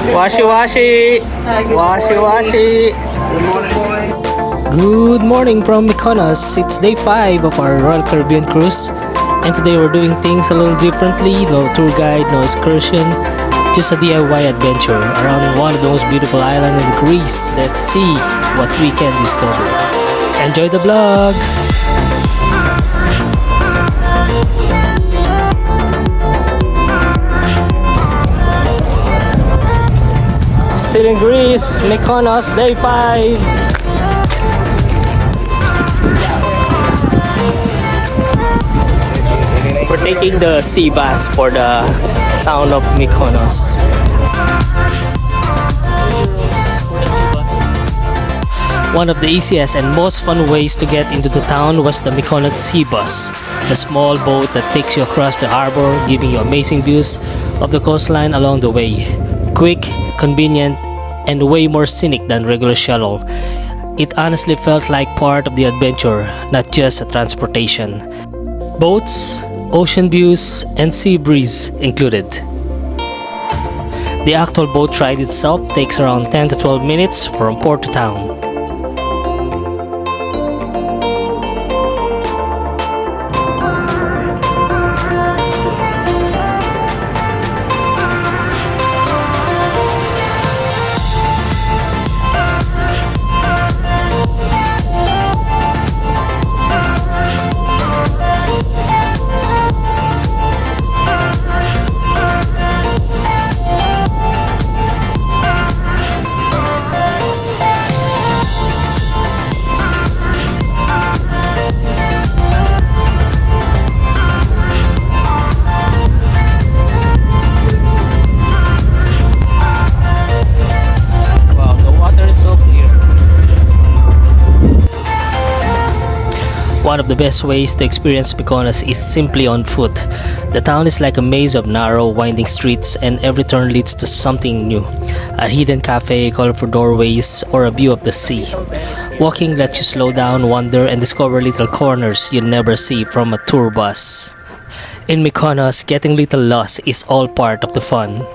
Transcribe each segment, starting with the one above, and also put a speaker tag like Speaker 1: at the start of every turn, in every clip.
Speaker 1: Washi washi. Washi washi. Good morning from Mykonos. It's day 5 of our Royal Caribbean cruise. And today we're doing things a little differently. No tour guide, no excursion. Just a DIY adventure around one of the most beautiful islands in Greece. Let's see what we can discover. Enjoy the vlog! Still in Greece, Mykonos, day 5. We're taking the sea bus for the town of Mykonos. One of the easiest and most fun ways to get into the town was the Mykonos sea bus. It's a small boat that takes you across the harbor, giving you amazing views of the coastline along the way. Quick, convenient, and way more scenic than regular shuttle. It honestly felt like part of the adventure, not just a transportation. Boats, ocean views, and sea breeze included. The actual boat ride itself takes around 10 to 12 minutes from port to town. One of the best ways to experience Mykonos is simply on foot. The town is like a maze of narrow, winding streets, and every turn leads to something new. A hidden cafe, colorful doorways, or a view of the sea. Walking lets you slow down, wander, and discover little corners you'd never see from a tour bus. In Mykonos, getting little lost is all part of the fun.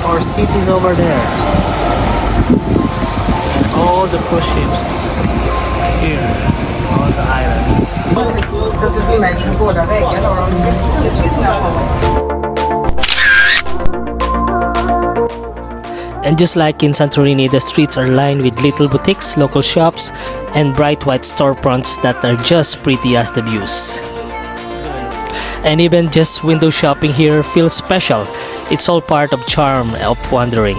Speaker 1: Our cities over there, and all the cruise ships here on the island. And just like in Santorini, the streets are lined with little boutiques, local shops, and bright white storefronts that are just pretty as the views. And even just window shopping here feels special. It's all part of charm of wandering.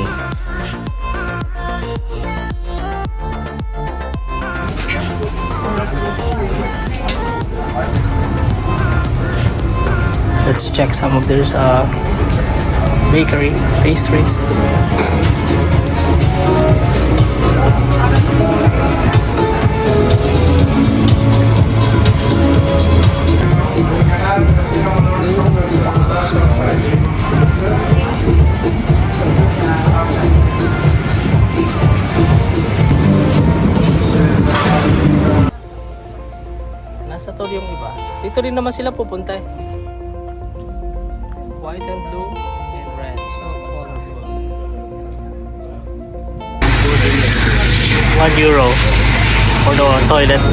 Speaker 1: Let's check some of their bakery pastries. Nasa tol yung iba. Dito rin naman sila pupunta eh. White and blue and red. So colorful. €1 for the toilet.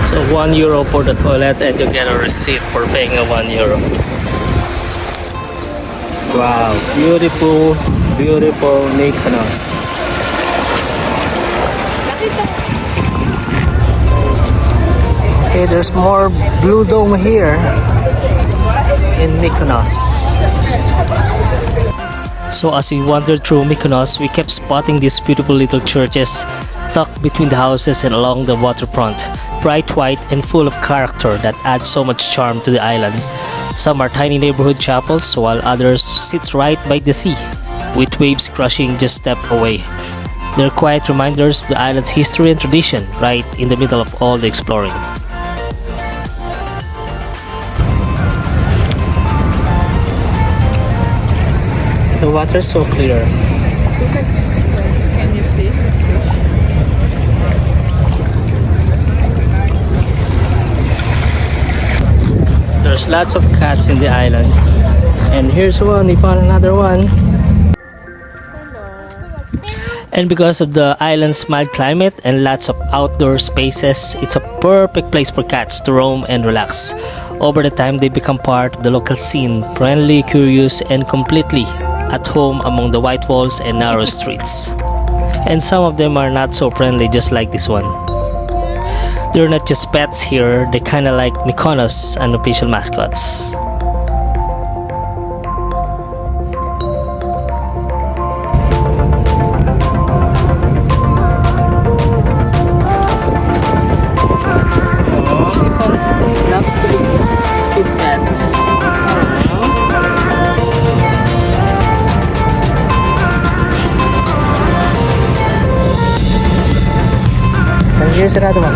Speaker 1: So €1 for the toilet and you get a receipt for paying €1. Wow, beautiful, beautiful Mykonos. Okay, there's more blue dome here in Mykonos. So as we wandered through Mykonos, we kept spotting these beautiful little churches tucked between the houses and along the waterfront, bright white and full of character that adds so much charm to the island. Some are tiny neighborhood chapels while others sit right by the sea, with waves crushing just step away. They're quiet reminders of the island's history and tradition right in the middle of all the exploring. The water is so clear.
Speaker 2: Can you see?
Speaker 1: There's lots of cats in the island. And here's one, we found another one. And because of the island's mild climate and lots of outdoor spaces, it's a perfect place for cats to roam and relax. Over the time, they become part of the local scene, friendly, curious, and completely at home among the white walls and narrow streets. And some of them are not so friendly, just like this one. They're not just pets here, they're kinda like Mykonos unofficial mascots.
Speaker 2: This one loves to be fed.
Speaker 1: And here's another one.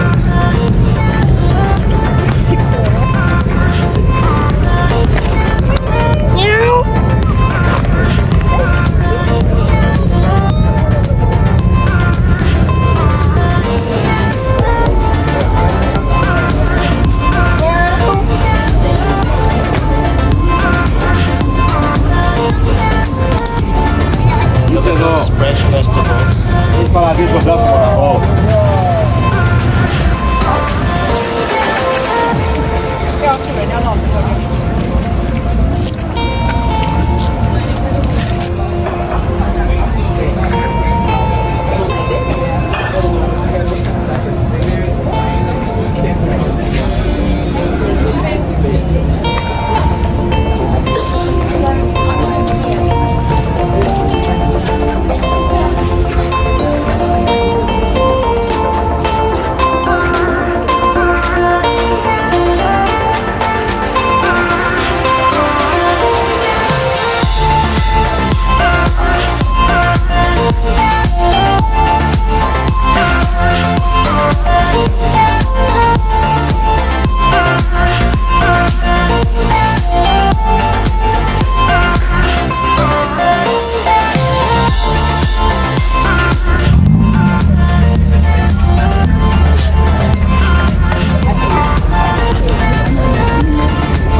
Speaker 1: Look at those fresh vegetables.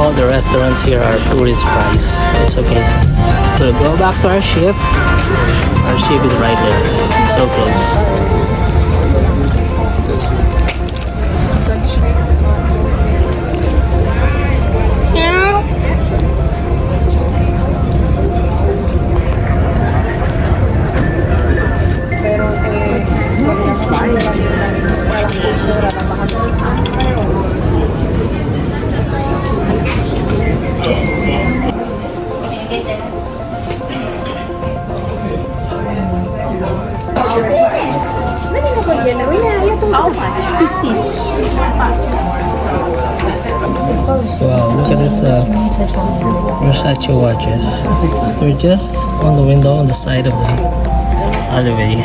Speaker 1: All the restaurants here are tourist price. It's okay. We'll go back to our ship. Our ship is right there. So close. Wow, look at this Versace watches. They're just on the window on the side of the alleyway.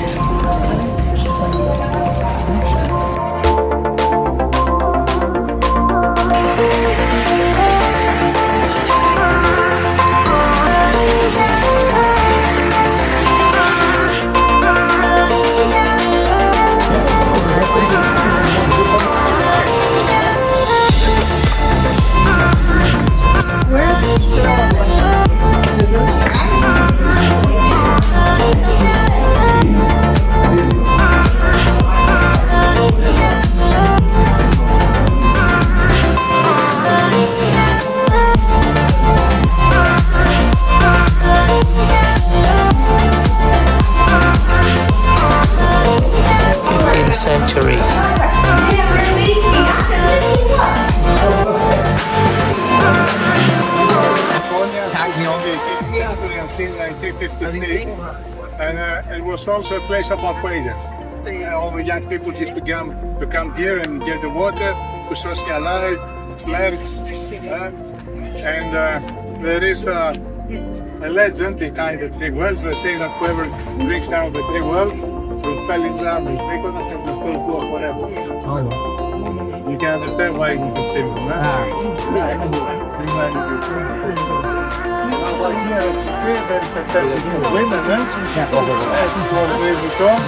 Speaker 1: Century.
Speaker 3: And it was also a place of equators. All the young people used to come here and get the water to socialize flares. And there is a legend behind the three wells. They say that whoever drinks down the three wells will fall in love with Mykonos and will still go forever. You can understand why it's a symbol. Here there is a temple for women. That's for Louis Vuitton.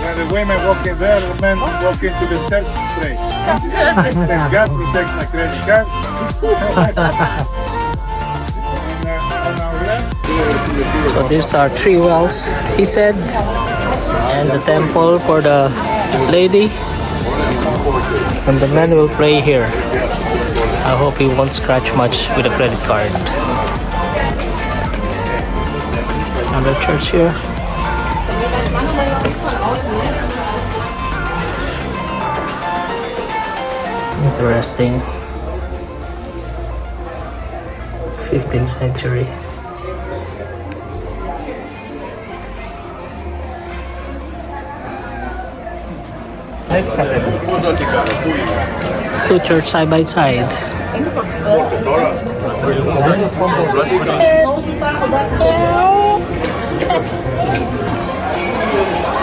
Speaker 3: When the women walk in there, the men walk into the church to pray. And God protects my credit card. On our left,
Speaker 1: So these are 3 wells, he said, and the temple for the lady, and the men will pray here. I hope he won't scratch much with a credit card. Another church here. Interesting. 15th century. Two church side by side.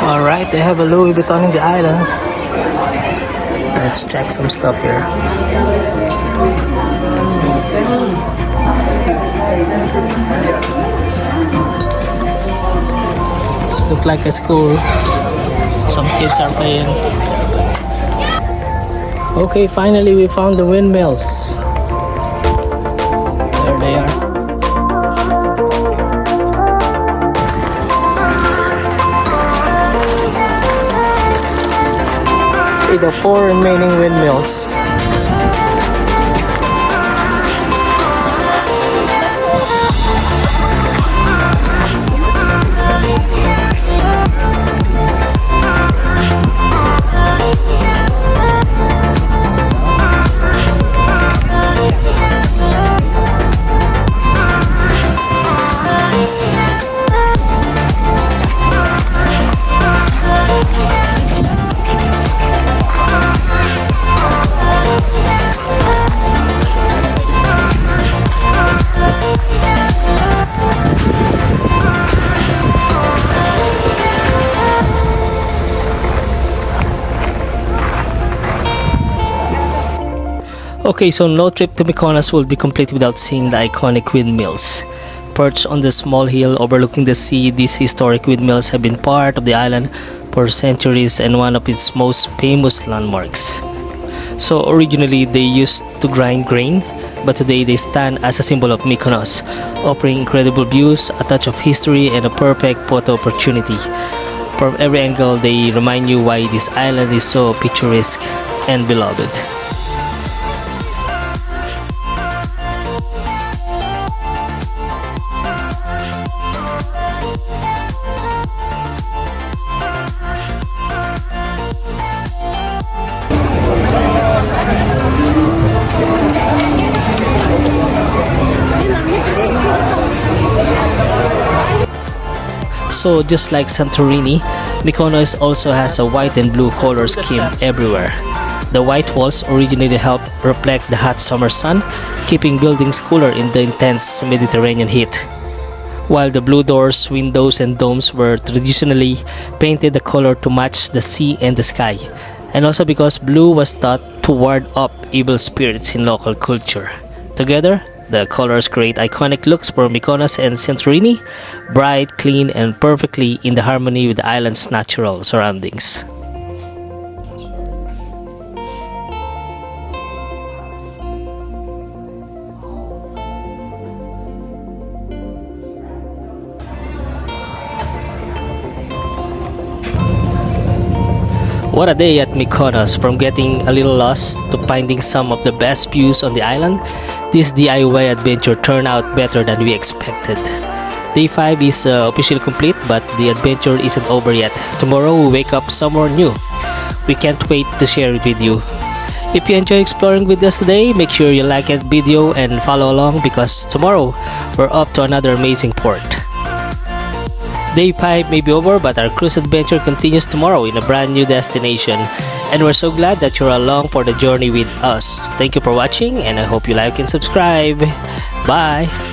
Speaker 1: Alright, they have a Louis Vuitton in the island. Let's check some stuff here. This looks like a school. Some kids are playing. Okay, finally we found the windmills. There they are. See the 4 remaining windmills. Okay, so no trip to Mykonos will be complete without seeing the iconic windmills. Perched on the small hill overlooking the sea, these historic windmills have been part of the island for centuries and one of its most famous landmarks. So originally they used to grind grain, but today they stand as a symbol of Mykonos, offering incredible views, a touch of history, and a perfect photo opportunity. From every angle, they remind you why this island is so picturesque and beloved. So just like Santorini, Mykonos also has a white and blue color scheme everywhere. The white walls originally help reflect the hot summer sun, keeping buildings cooler in the intense Mediterranean heat. While the blue doors, windows, and domes were traditionally painted the color to match the sea and the sky, and also because blue was thought to ward off evil spirits in local culture. Together, the colors create iconic looks for Mykonos and Santorini, bright, clean, and perfectly in the harmony with the island's natural surroundings. What a day at Mykonos! From getting a little lost to finding some of the best views on the island, this DIY adventure turned out better than we expected. Day 5 is officially complete, but the adventure isn't over yet. Tomorrow we wake up somewhere new. We can't wait to share it with you. If you enjoy exploring with us today, make sure you like the video and follow along because tomorrow we're off to another amazing port. Day 5 may be over, but our cruise adventure continues tomorrow in a brand new destination. And we're so glad that you're along for the journey with us. Thank you for watching, and I hope you like and subscribe. Bye!